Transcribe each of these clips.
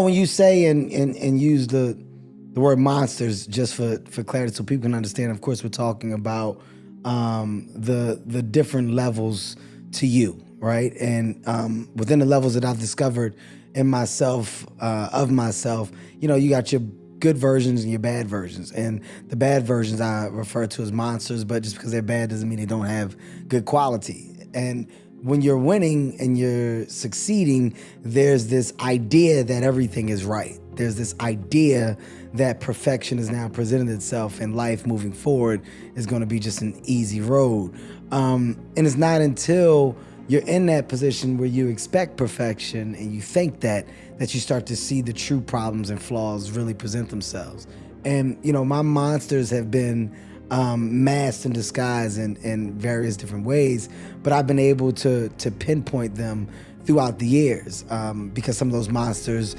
when you say and use the word monsters, just for clarity so people can understand, of course we're talking about the different levels to you, right? And within the levels that I've discovered in myself, of myself, you got your good versions and your bad versions. And the bad versions I refer to as monsters, but just because they're bad doesn't mean they don't have good quality. And when you're winning and you're succeeding, there's this idea that everything is right. There's this idea that perfection has now presented itself and life moving forward is going to be just an easy road. And it's not until you're in that position where you expect perfection and you think that you start to see the true problems and flaws really present themselves. And, my monsters have been masked and disguised in various different ways, but I've been able to pinpoint them throughout the years because some of those monsters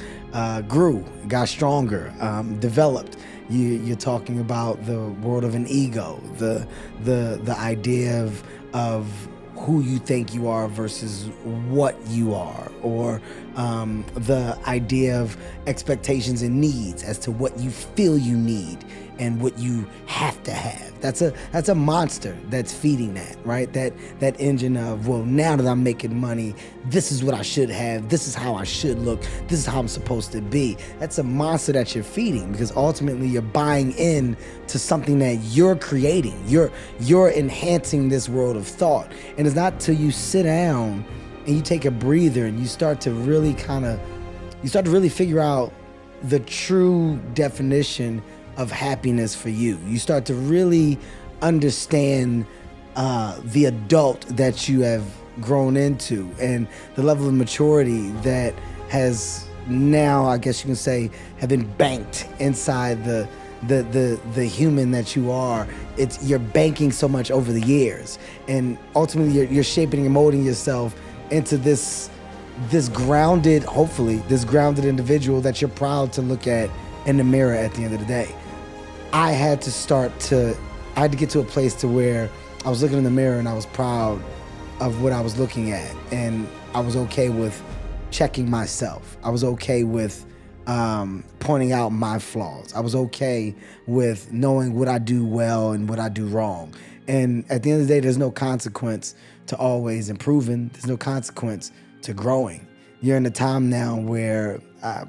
grew, got stronger, developed. You're talking about the world of an ego, the idea of who you think you are versus what you are, or the idea of expectations and needs as to what you feel you need and what you have to have. That's a monster that's feeding that, right? That engine of, well, now that I'm making money, this is what I should have, this is how I should look, this is how I'm supposed to be. That's a monster that you're feeding, because ultimately you're buying in to something that you're creating. You're enhancing this world of thought. And it's not till you sit down and you take a breather and you start to really figure out the true definition of happiness for you. You start to really understand the adult that you have grown into and the level of maturity that has now, I guess you can say, have been banked inside the human that you are. You're banking so much over the years, and ultimately you're shaping and molding yourself into this grounded, hopefully this grounded individual that you're proud to look at in the mirror at the end of the day. I had to get to a place to where I was looking in the mirror and I was proud of what I was looking at, and I was okay with checking myself. I was okay with pointing out my flaws. I was okay with knowing what I do well and what I do wrong. And at the end of the day, there's no consequence to always improving. There's no consequence to growing. You're in a time now where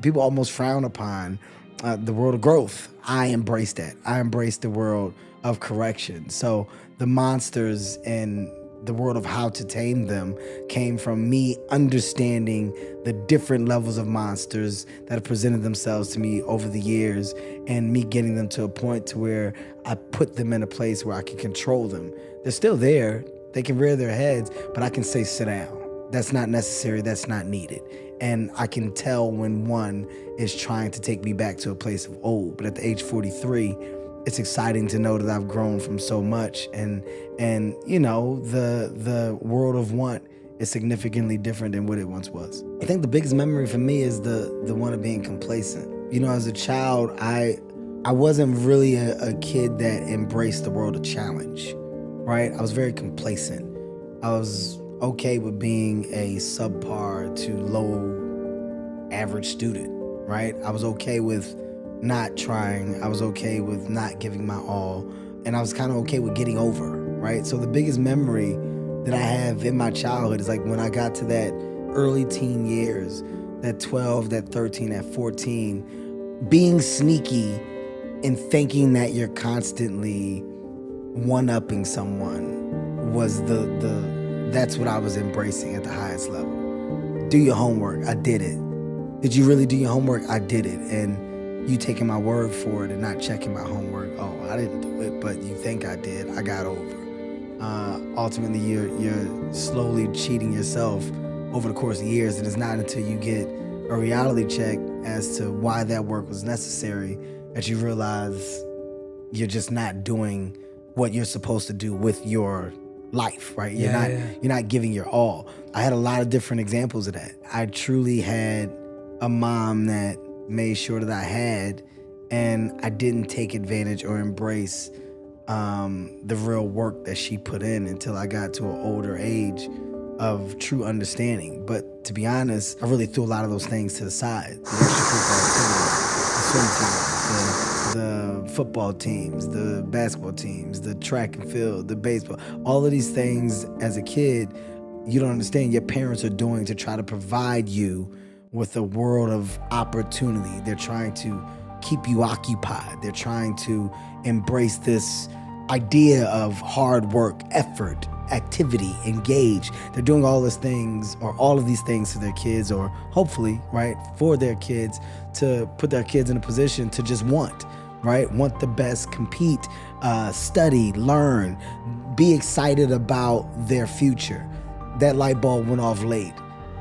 people almost frown upon the world of growth. I embrace that. I embrace the world of correction. So the monsters and the world of how to tame them came from me understanding the different levels of monsters that have presented themselves to me over the years, and me getting them to a point to where I put them in a place where I can control them. They're still there. They can rear their heads, but I can say, sit down. That's not necessary. That's not needed. And I can tell when one is trying to take me back to a place of old. But at the age 43, it's exciting to know that I've grown from so much. And the world of want is significantly different than what it once was. I think the biggest memory for me is the one of being complacent. As a child, I wasn't really a kid that embraced the world of challenge, right? I was very complacent. I was okay with being a subpar to low average student, right? I was okay with not trying. I was okay with not giving my all. And I was kind of okay with getting over, right? So the biggest memory that I have in my childhood is like when I got to that early teen years, that 12, that 13, that 14, being sneaky and thinking that you're constantly one-upping someone was that's what I was embracing at the highest level. Do your homework. I did it. Did you really do your homework? I did it. And you taking my word for it and not checking my homework. Oh, I didn't do it, but you think I did. I got over. Ultimately, you're slowly cheating yourself over the course of years, and it's not until you get a reality check as to why that work was necessary that you realize you're just not doing what you're supposed to do with your life, right? You're not giving your all. I had a lot of different examples of that. I truly had a mom that made sure that I had, and I didn't take advantage or embrace the real work that she put in until I got to an older age of true understanding. But to be honest, I really threw a lot of those things to the side. The extracurricular activities, the swim teams, the football teams, the basketball teams, the track and field, the baseball, all of these things as a kid, you don't understand your parents are doing to try to provide you with a world of opportunity. They're trying to keep you occupied. They're trying to embrace this idea of hard work, effort, activity, engage. They're doing all these things, or all of these things to their kids, or hopefully, right, for their kids, to put their kids in a position to just want the best, compete, study, learn, be excited about their future. That light bulb went off late.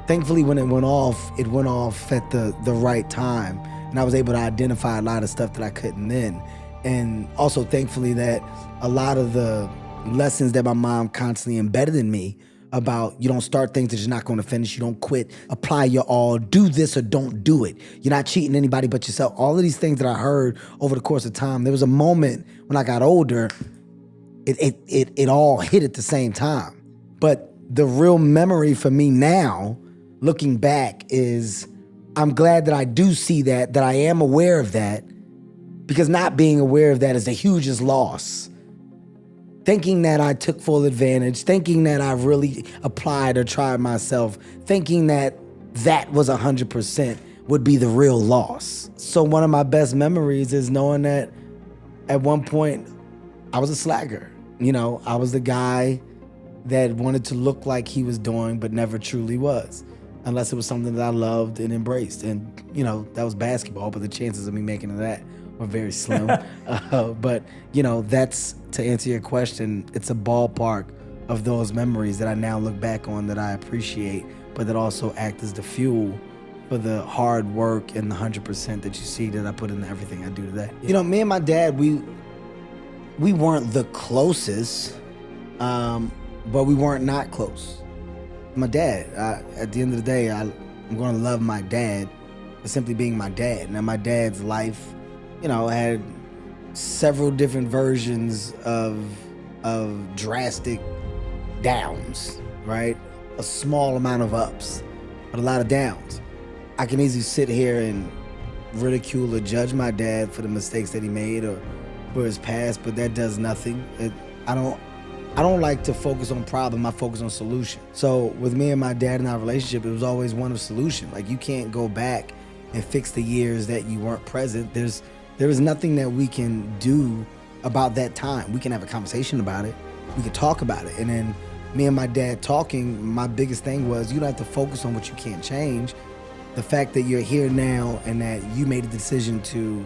Thankfully, when it went off at the right time, and I was able to identify a lot of stuff that I couldn't then. And also, thankfully, that a lot of the lessons that my mom constantly embedded in me about you don't start things that you're not going to finish, you don't quit, apply your all, do this or don't do it. You're not cheating anybody but yourself. All of these things that I heard over the course of time, there was a moment when I got older, it all hit at the same time. But the real memory for me now, looking back, is I'm glad that I do see that I am aware of that, because not being aware of that is the hugest loss. Thinking that I took full advantage, thinking that I really applied or tried myself, thinking that was 100% would be the real loss. So one of my best memories is knowing that at one point I was a slacker. I was the guy that wanted to look like he was doing but never truly was, unless it was something that I loved and embraced. And that was basketball, but the chances of me making that were very slim. But that's, to answer your question, it's a ballpark of those memories that I now look back on that I appreciate, but that also act as the fuel for the hard work and the 100% that you see that I put into everything I do today. Me and my dad, we weren't the closest, but we weren't not close. My dad, at the end of the day, I'm going to love my dad for simply being my dad. Now, my dad's life, had several different versions of drastic downs, right? A small amount of ups, but a lot of downs. I can easily sit here and ridicule or judge my dad for the mistakes that he made or for his past, but that does nothing. I don't like to focus on problem, I focus on solution. So with me and my dad and our relationship, it was always one of solution. Like, you can't go back and fix the years that you weren't present. There is nothing that we can do about that time. We can have a conversation about it. We can talk about it. And then me and my dad talking, my biggest thing was, you don't have to focus on what you can't change. The fact that you're here now and that you made a decision to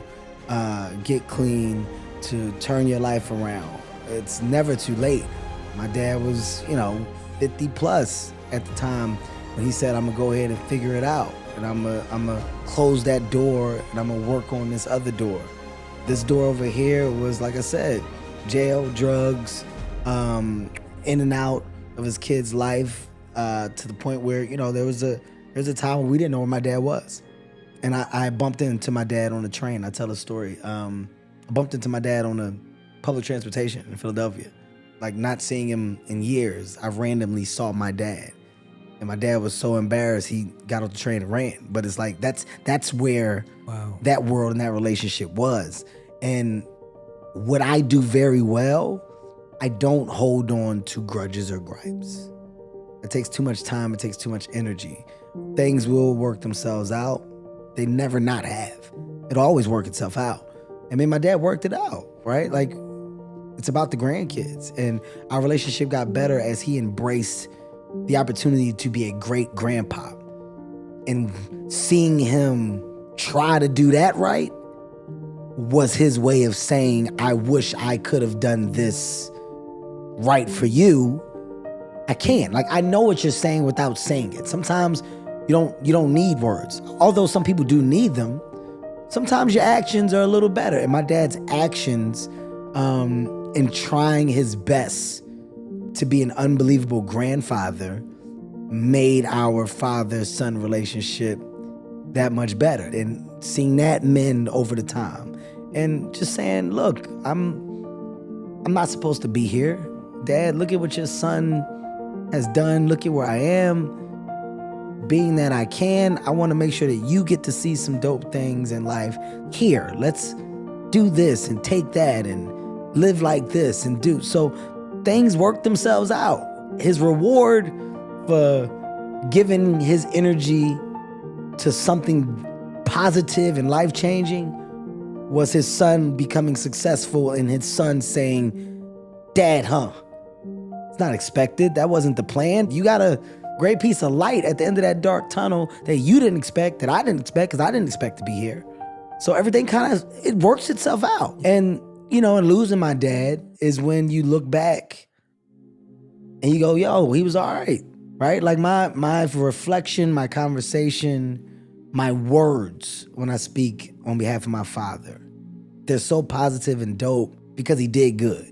get clean, to turn your life around, it's never too late. My dad was, 50 plus at the time when he said, I'm gonna go ahead and figure it out. And I'm gonna close that door and I'm gonna work on this other door. This door over here was, like I said, jail, drugs, in and out of his kid's life, to the point where, there was a time when we didn't know where my dad was. And I bumped into my dad on the train. I tell a story. I bumped into my dad on a public transportation in Philadelphia. Like, not seeing him in years, I randomly saw my dad. And my dad was so embarrassed, he got off the train and ran. But it's like, that's where that world and that relationship was. And what I do very well, I don't hold on to grudges or gripes. It takes too much time, it takes too much energy. Things will work themselves out. They never not have. It'll always work itself out. I mean, my dad worked it out, right? Like, it's about the grandkids. And our relationship got better as he embraced the opportunity to be a great grandpa. And seeing him try to do that right was his way of saying, I wish I could have done this right for you. I can't. Like, I know what you're saying without saying it. Sometimes you don't need words. Although some people do need them, sometimes your actions are a little better. And my dad's actions in trying his best to be an unbelievable grandfather made our father-son relationship that much better. And seeing that mend over the time. And just saying, look, I'm not supposed to be here. Dad, look at what your son has done. Look at where I am. Being that I can, I want to make sure that you get to see some dope things in life. Here, let's do this and take that and live like this and do. So things work themselves out. His reward for giving his energy to something positive and life-changing was his son becoming successful and his son saying, Dad, It's not expected. That wasn't the plan. You got a great piece of light at the end of that dark tunnel that you didn't expect, that I didn't expect, because I didn't expect to be here. So everything it works itself out. And, and losing my dad is when you look back and you go, yo, he was all right? Like my reflection, my conversation, my words when I speak on behalf of my father, they're so positive and dope because he did good.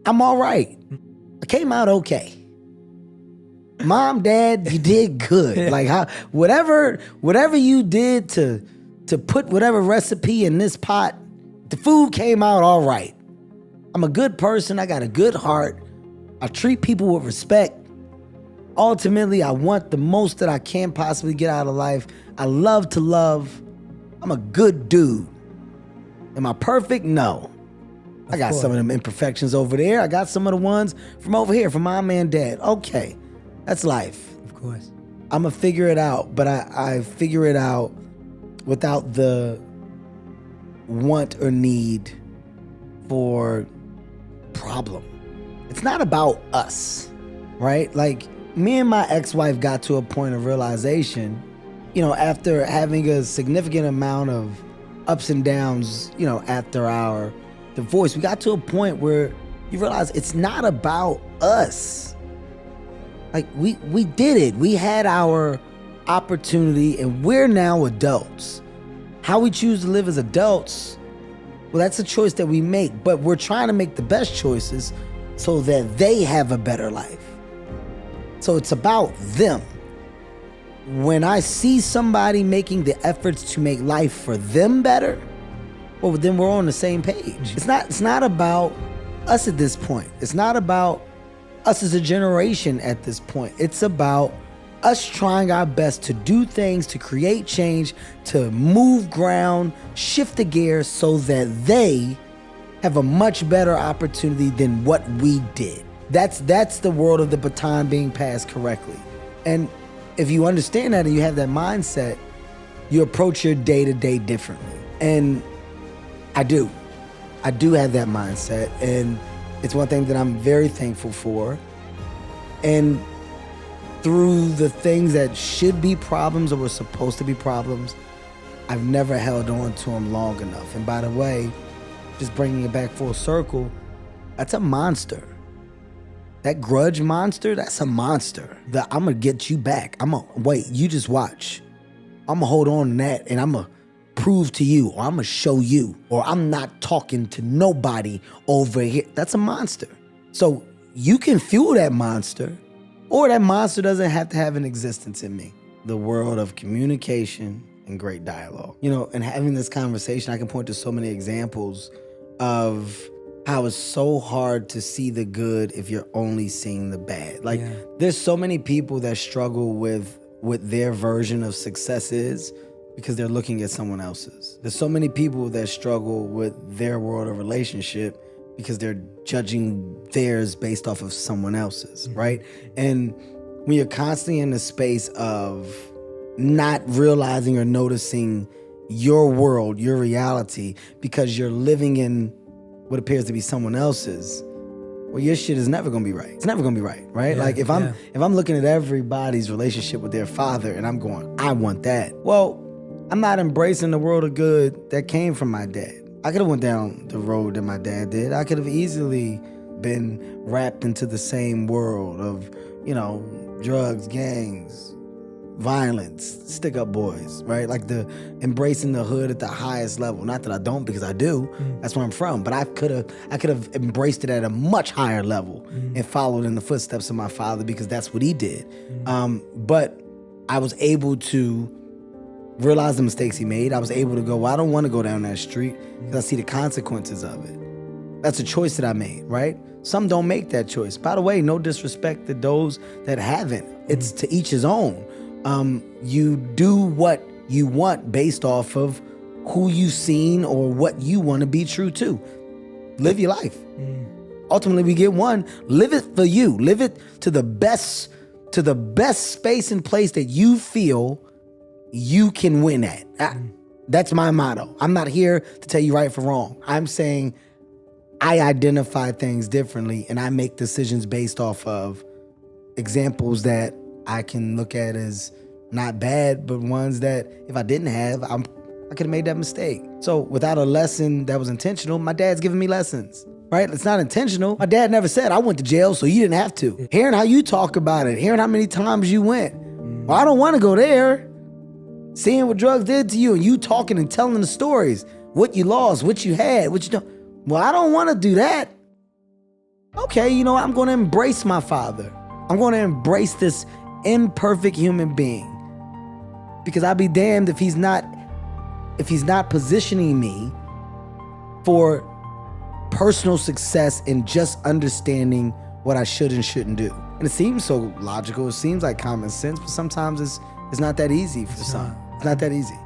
I'm all right. I came out okay. Mom, Dad, you did good. Like whatever you did to put whatever recipe in this pot, the food came out all right. I'm a good person. I got a good heart. I treat people with respect. Ultimately, I want the most that I can possibly get out of life. I love to love. I'm a good dude. Am I perfect? No. I got some of them imperfections over there. I got some of the ones from over here, from Mom and Dad. Okay. That's life. Of course. I'm going to figure it out, but I figure it out without the want or need for problem. It's not about us, right? Like, me and my ex-wife got to a point of realization, after having a significant amount of ups and downs, after our divorce, we got to a point where you realize it's not about us. Like, we did it. We had our opportunity and we're now adults. How we choose to live as adults, well, that's a choice that we make, but we're trying to make the best choices so that they have a better life. So it's about them. When I see somebody making the efforts to make life for them better, well, then we're on the same page. It's not about us at this point. It's not about us as a generation at this point. It's about us trying our best to do things, to create change, to move ground, shift the gears so that they have a much better opportunity than what we did. That's the world of the baton being passed correctly. And if you understand that and you have that mindset, you approach your day-to-day differently. And I do have that mindset, and it's one thing that I'm very thankful for. And through the things that should be problems or were supposed to be problems, I've never held on to them long enough. And by the way, just bringing it back full circle, that's a monster. That grudge monster, that's a monster. I'm gonna get you back. Wait, you just watch. I'm gonna hold on to that and I'm gonna prove to you, or I'm gonna show you, or I'm not talking to nobody over here. That's a monster. So you can fuel that monster, or that monster doesn't have to have an existence in me. The world of communication and great dialogue. And having this conversation, I can point to so many examples of how it's so hard to see the good if you're only seeing the bad. Like, there's so many people that struggle with what their version of success is because they're looking at someone else's. There's so many people that struggle with their world of relationship because they're judging theirs based off of someone else's, right? And when you're constantly in the space of not realizing or noticing your world, your reality, because you're living in what appears to be someone else's, well, your shit is never gonna be right. It's never gonna be right? Yeah, like if I'm looking at everybody's relationship with their father and I'm going, I want that. Well, I'm not embracing the world of good that came from my dad. I could have went down the road that my dad did. I could have easily been wrapped into the same world of, drugs, gangs, violence, stick-up boys, right? Like the embracing the hood at the highest level. Not that I don't, because I do. That's where I'm from. But I could have embraced it at a much higher level and followed in the footsteps of my father, because that's what he did. But I was able to realize the mistakes he made. I was able to go, well, I don't want to go down that street because I see the consequences of it. That's a choice that I made, right? Some don't make that choice. By the way, no disrespect to those that haven't. It's to each his own. You do what you want based off of who you've seen or what you want to be true to. Live your life. Ultimately, we get one. Live it for you. Live it to the best space and place that you feel you can win at. That's my motto. I'm not here to tell you right for wrong. I'm saying I identify things differently and I make decisions based off of examples that I can look at as not bad, but ones that if I didn't have, I could have made that mistake. So without a lesson that was intentional, my dad's giving me lessons, right? It's not intentional. My dad never said I went to jail, so you didn't have to. Hearing how you talk about it, hearing how many times you went. Well, I don't want to go there. Seeing what drugs did to you and you talking and telling the stories, what you lost, what you had, what you don't. Well, I don't want to do that. Okay, you know what? I'm going to embrace my father. I'm going to embrace this imperfect human being, because I'd be damned if he's not positioning me for personal success and just understanding what I should and shouldn't do. And it seems so logical. It seems like common sense, but sometimes it's not that easy for some. It's not that easy.